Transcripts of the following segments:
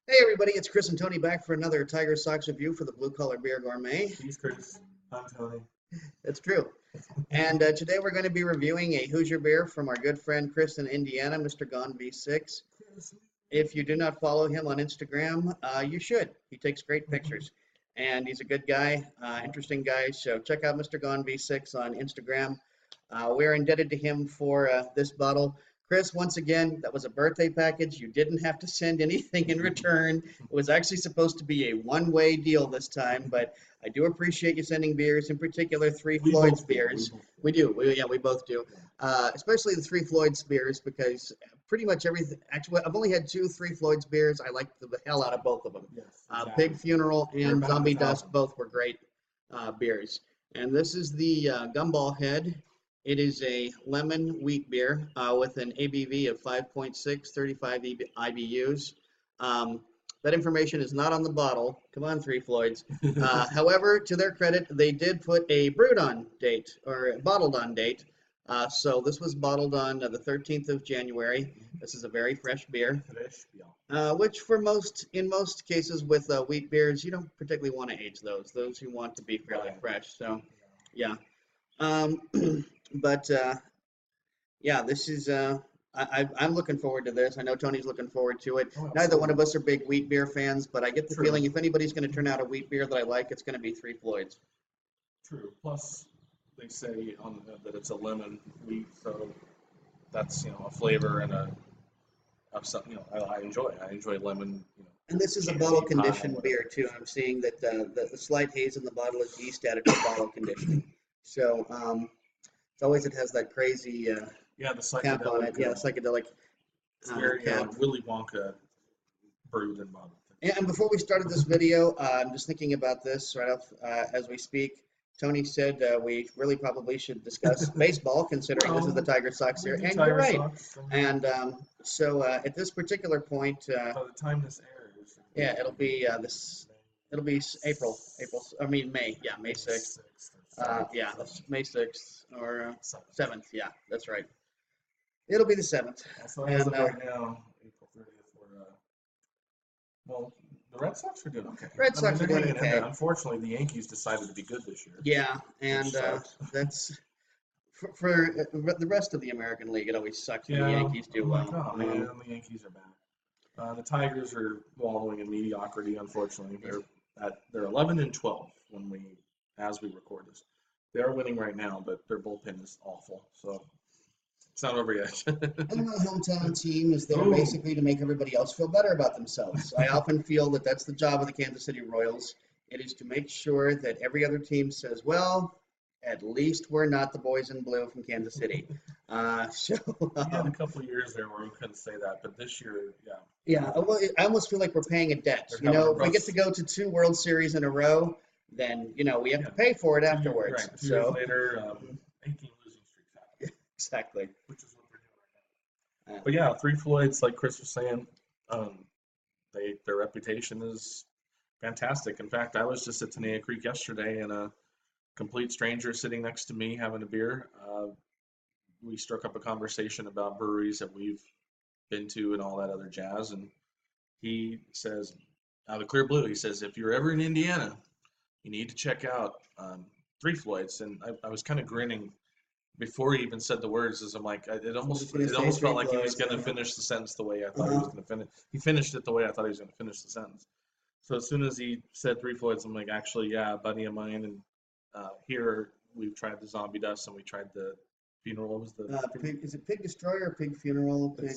Hey everybody, it's Chris and Tony back for another TigerSox review for the Blue Collar Beer Gourmet. He's Chris. I'm Tony. It's true. And today we're going to be reviewing a Hoosier beer from our good friend Chris in Indiana, Mr. Gone V6. If you do not follow him on Instagram, you should. He takes great pictures. And he's a good guy, interesting guy. So check out Mr. Gone V6 on Instagram. We're indebted to him for this bottle. Chris, once again, that was a birthday package. You didn't have to send anything in return. It was actually supposed to be a one-way deal this time, but I do appreciate you sending beers, in particular Three Floyds beers. We do. We both do. Especially the Three Floyds beers, because pretty much everything. Actually, I've only had two Three Floyds beers. I liked the hell out of both of them. Yes, exactly. Pig Funeral and Zombie Dust, both were great beers. And this is the Gumballhead. It is a lemon wheat beer with an ABV of 5.6, 35 IBUs. That information is not on the bottle. Come on, Three Floyds. However, to their credit, they did put a brewed on date or bottled on date. So this was bottled on the 13th of January. This is a very fresh beer, which in most cases with wheat beers, you don't particularly want to age those. Those you want to be fairly fresh. So, yeah. But yeah, this is I'm looking forward to this. I know Tony's looking forward to it. Neither one of us are big wheat beer fans, but I get the feeling if anybody's going to turn out a wheat beer that I like, it's going to be Three Floyds. True. Plus, they say that it's a lemon wheat, so that's a flavor and of something I enjoy. I enjoy lemon. And this is a bottle conditioned beer too. I'm seeing that the slight haze in the bottle is yeast added to bottle conditioning. So it's always it has that crazy the cap on it. Yeah, psychedelic. It's very Willy Wonka brewed and bottled. And before we started this video, I'm just thinking about this right off as we speak. Tony said we really probably should discuss baseball, considering this is the TigerSox here, and you're right. And so at this particular point, by the time this airs, yeah, it'll be May. Yeah, May 6th. Yeah, May 6th or 7th. Yeah, that's right. It'll be the 7th. So as of right now, April 30th, well, the Red Sox are doing okay. Red Sox are doing okay. Unfortunately, the Yankees decided to be good this year. Yeah, and that's for the rest of the American League. It always sucks when the Yankees do well. Oh man, the Yankees are back. The Tigers are wallowing in mediocrity. Unfortunately, they're 11-12 as we record this. They're winning right now, but their bullpen is awful. So it's not over yet. And my hometown team is there basically to make everybody else feel better about themselves. I often feel that that's the job of the Kansas City Royals. It is to make sure that every other team says, well, at least we're not the boys in blue from Kansas City. We had a couple of years there where we couldn't say that, but this year, yeah. Yeah, well, I almost feel like we're paying a debt. If we get to go to 2 World Series in a row, then, we have to pay for it afterwards. Right. 2 years later, 18 losing streaks happen. Exactly. Which is what we're doing right now. But yeah, Three Floyds, like Chris was saying, their reputation is fantastic. In fact, I was just at Tenaya Creek yesterday, and a complete stranger sitting next to me having a beer. We struck up a conversation about breweries that we've been to and all that other jazz. And he says, out of Clear Blue, he says, if you're ever in Indiana, you need to check out Three Floyds. And I was kind of grinning before he even said the words, as I'm like, it almost felt like he was going to finish the sentence the way I thought he was going to finish. He finished it the way I thought he was going to finish the sentence. So as soon as he said Three Floyds, I'm like, actually, yeah, a buddy of mine. And here we've tried the Zombie Dust and we tried the Funeral. What was the is it Pig Destroyer or Pig Funeral? You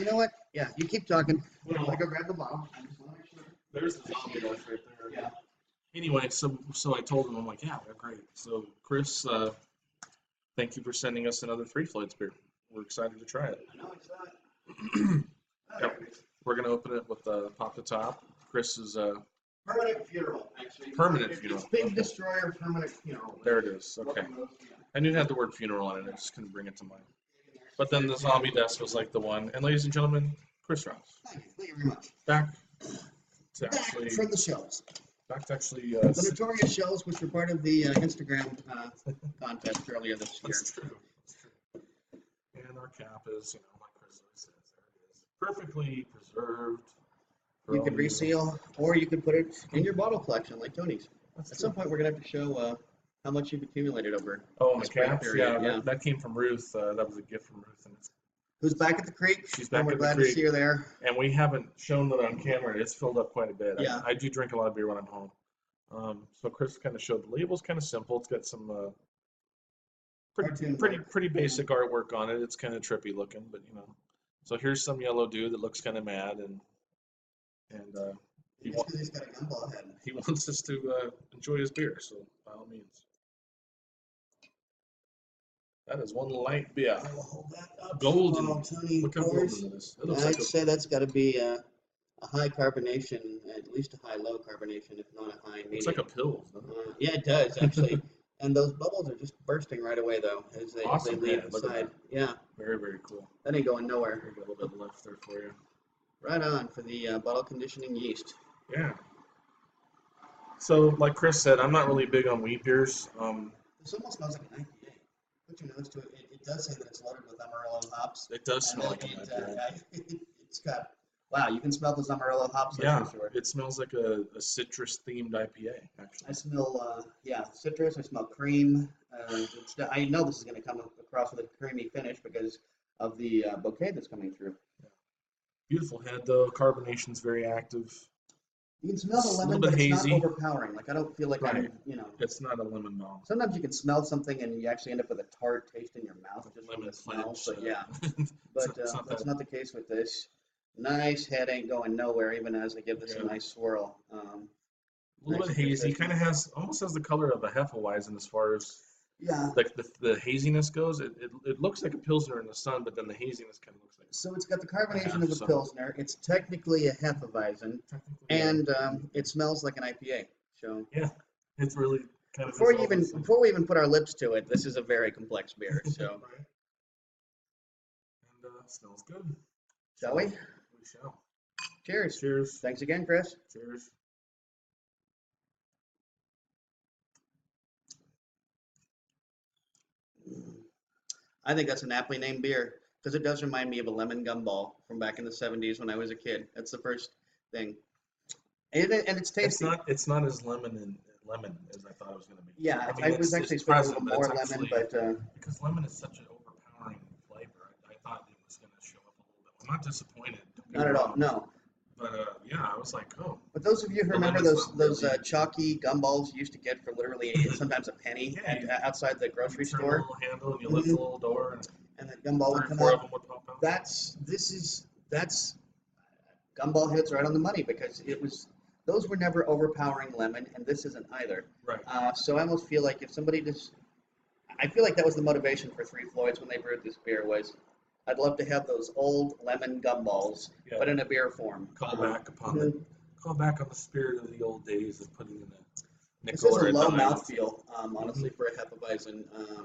know what? Yeah, you keep talking. I go grab the bottle. There's the Zombie Dust right there. Yeah. Anyway, so I told him, I'm like, yeah, they're great. So Chris, thank you for sending us another Three Floyds beer. We're excited to try it. I know, excited. Yep. We're gonna open it with pop the top. Chris is Permanent Funeral, actually. Permanent Funeral. It's Pig Destroyer Permanent Funeral. There it is. Okay. I knew it had the word funeral on it. I just couldn't bring it to mind. But then the Zombie Dust was like the one. And ladies and gentlemen, Chris Rouse. Thank you very much. Back from the shows. Back to actually the notorious shows, which were part of the Instagram contest earlier this year. That's true. That's true. And our cap is, like Chris always says, there it is. perfectly preserved. For You all could reseal, or you could put it in your bottle collection like Tony's. That's At true. some point, we're gonna have to show how much you've accumulated over Oh, and the this break caps, period. yeah, that came from Ruth. That was a gift from Ruth, and Who's back at the creek? she's And back we're at the glad to creek. see her there. And we haven't shown it on camera. It's filled up quite a bit. Yeah. I do drink a lot of beer when I'm home. So Chris kind of showed the label's kind of simple. It's got some Cartoon pretty work. basic artwork on it. It's kind of trippy looking, but you know. So here's some yellow dude that looks kind of mad, and Just because he's got a gumball head. he wants us to enjoy his beer. So by all means, that is one light beer. I will hold that up. Golden. Oh, Tony, Look how golden it is. It looks I'd like say that's got to be a high carbonation, at least a high-low carbonation, if not a high medium. looks like a Pils, doesn't it? Yeah, it does actually. And those bubbles are just bursting right away, though, as they Awesome, leave yeah, the look at side. that. Yeah, Very, very cool. that ain't going nowhere. Got a little bit left there for you. Right on for the bottle conditioning yeast. Yeah. So, like Chris said, I'm not really big on wheat beers. This almost smells like an IPA. Put your nose to it. It does say that it's loaded with Amarillo hops. It does And smell like an IPA. It's got, wow, you can smell those Amarillo hops, that's Yeah, for sure. it smells like a citrus-themed IPA, I actually. smell, citrus. I smell cream. I know this is going to come across with a creamy finish because of the bouquet that's coming through. Yeah. Beautiful head, though. Carbonation's very active. You can smell the It's a lemon, little but bit it's not hazy. overpowering. Like, I don't feel like Right. I'm. It's not a lemon bomb. Sometimes you can smell something and you actually end up with a tart taste in your mouth just from Lemon the smell. flinch. But yeah, it's but not that's that. not the case with this. Nice head, ain't going nowhere, even as I give this a Yeah. nice swirl. A little nice bit and hazy. consistent. Kind of almost has the color of a Hefeweizen as far as Yeah. like the haziness goes. It looks like a Pilsner in the sun, but then the haziness kind of looks like So it's got the carbonation half of a sun. Pilsner. It's technically a Hefeweizen, technically. and it smells like an IPA. So Yeah, it's really kind of before we even put our lips to it, this is a very complex beer. So Right. And smells good. shall we? We shall. Cheers. Cheers. Thanks again, Chris. Cheers. I think that's an aptly named beer because it does remind me of a lemon gumball from back in the 70s when I was a kid. That's the first thing. And it's tasty. It's not as lemon as I thought it was going to be. Yeah, I mean, I was actually it's expecting a present, little more it's lemon, actually, but because lemon is such an overpowering flavor, I thought it was going to show up a little bit. I'm not disappointed. Don't get not me at all. wrong. No. But yeah, I was like, oh. But those of you who The remember lemon's those not really- chalky gumballs you used to get for literally sometimes a penny Yeah, outside the You grocery turn store, the little handle and you lift the little door, and and the gumball would three or come four of out. them would pop out. That's gumball hits right on the money because those were never overpowering lemon, and this isn't either. Right. So I almost feel like if somebody I feel like that was the motivation for Three Floyds when they brewed this beer was, I'd love to have those old lemon gumballs, Yeah. but in a beer form. Call back on the spirit of the old days of putting in a This nickel has or a a low dime. mouthfeel, honestly, for a Hefeweizen.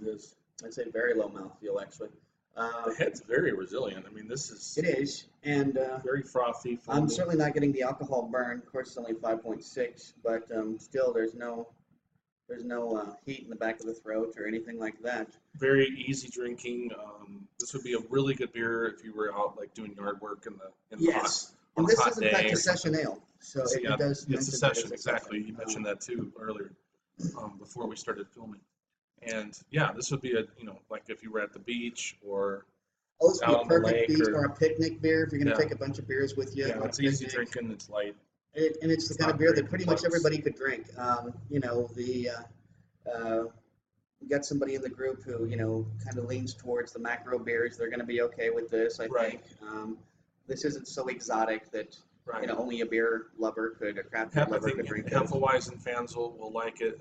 It is. I'd say very low mouthfeel, actually. The head's very resilient. I mean, this is It is, and very frothy. I'm foamy. certainly not getting the alcohol burn. Of course, it's only 5.6, but still, there's no heat in the back of the throat or anything like that. Very easy drinking. This would be a really good beer if you were out like doing yard work in the Yes, on and a this hot is in day fact or a session something. ale, so So, it yeah, does it's mention a that session, exactly. You mentioned that too earlier, before we started filming. And yeah, this would be like if you were at the beach or Oh, this would be out a on the perfect lake beach or a picnic beer if you're going to Yeah. take a bunch of beers with you. yeah, on a it's easy picnic. drinking. It's light. And it's the It's kind of not beer very that pretty much complex. everybody could drink. You got somebody in the group who, kind of leans towards the macro beers. They're going to be okay with this, I Right. think. This isn't so exotic that, Right. only a beer lover a craft beer I lover think could drink this. Hefeweizen fans will like it.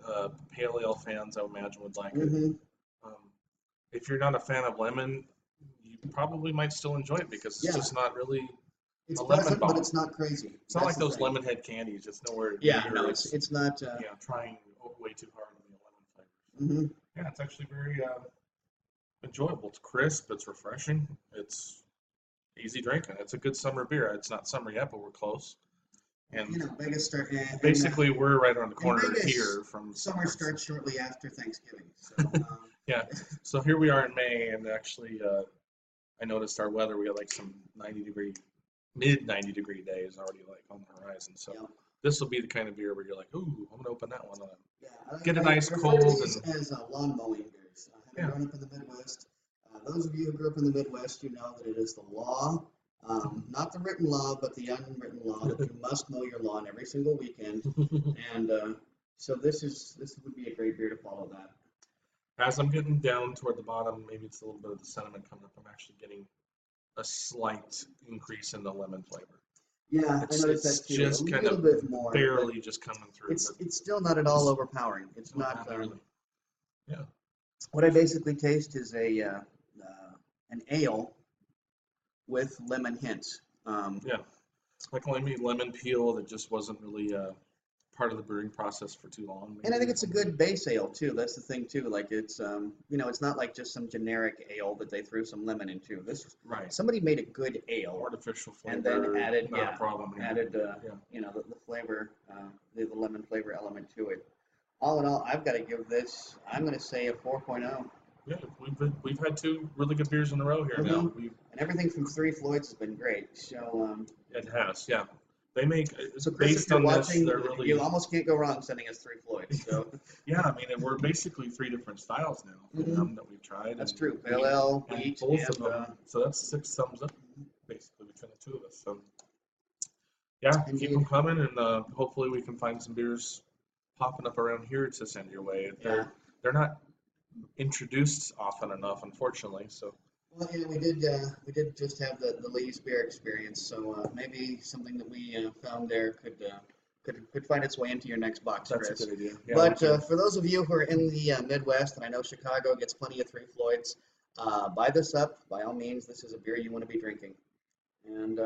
Pale ale fans, I would imagine, would like it. Mm-hmm. If you're not a fan of lemon, you probably might still enjoy it because it's Yeah. just not really. It's A lemon pleasant, but bomb. it's not crazy. It's not like That's the those thing. lemon head candies. It's nowhere Yeah, near no, as, it's not. trying way too hard on the lemon flavors. Mhm. Yeah, it's actually very enjoyable. It's crisp. It's refreshing. It's easy drinking. It's a good summer beer. It's not summer yet, but we're close. And Vegas start. And, basically, we're right around the corner Vegas, here from summer starts shortly after Thanksgiving. So, Yeah. So here we are in May, and actually, I noticed our weather. We got like some 90-degree mid 90-degree day is already like on the horizon. So Yeah. this will be the kind of beer where you're like, ooh, I'm gonna open that one up. Yeah, Get a nice I refer cold to these and as lawn mowing beers. Having yeah. grown up in the Midwest, those of you who grew up in the Midwest, you know that it is the law, not the written law, but the unwritten law that you must mow your lawn every single weekend. And so this would be a great beer to follow that. As I'm getting down toward the bottom, maybe it's a little bit of the cinnamon coming up. I'm actually getting a slight increase in the lemon flavor. Yeah, It's, I noticed it's that too. just A kind little of bit more, but barely just coming through. it's But still not at all overpowering. It's no, not. really. Yeah. What I basically taste is an ale with lemon hints. Yeah. Like lemon peel that just wasn't really part of the brewing process for too long. And I Maybe think or it's a something. good base ale too. That's the thing too. Like it's it's not like just some generic ale that they threw some lemon into. This Right. somebody made a good ale Artificial and flavor, then added not a problem here. added Yeah. the flavor, the lemon flavor element to it. All in all, I've got to give this. I'm going to say a 4.0. Yeah, we've had two really good beers in a row here now. And everything from Three Floyds has been great. So It has, yeah. They make so Chris, if based you're on this, watching, they're really you almost can't go wrong sending us Three Floyds. So yeah. I mean, we're basically three different styles now from them that we've tried. that's and true. Pale ale, and wheat, both and of them. So that's 6 thumbs up basically between the two of us. So yeah, keep them indeed. coming, and hopefully we can find some beers popping up around here to send your way. Yeah. They're not introduced often enough, unfortunately. So Well, yeah, we did just have the Lee's beer experience, so maybe something that we found there could find its way into your next box, that's Chris. a good idea. Yeah, But okay. for those of you who are in the Midwest, and I know Chicago gets plenty of Three Floyds, buy this up. By all means, this is a beer you want to be drinking. And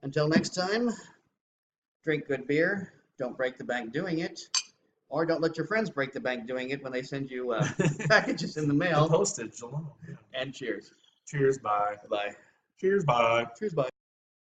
until next time, drink good beer. Don't break the bank doing it. Or don't let your friends break the bank doing it when they send you packages in the The mail. postage alone. Yeah. And cheers. Cheers, bye. Bye. Cheers, bye. Cheers, bye.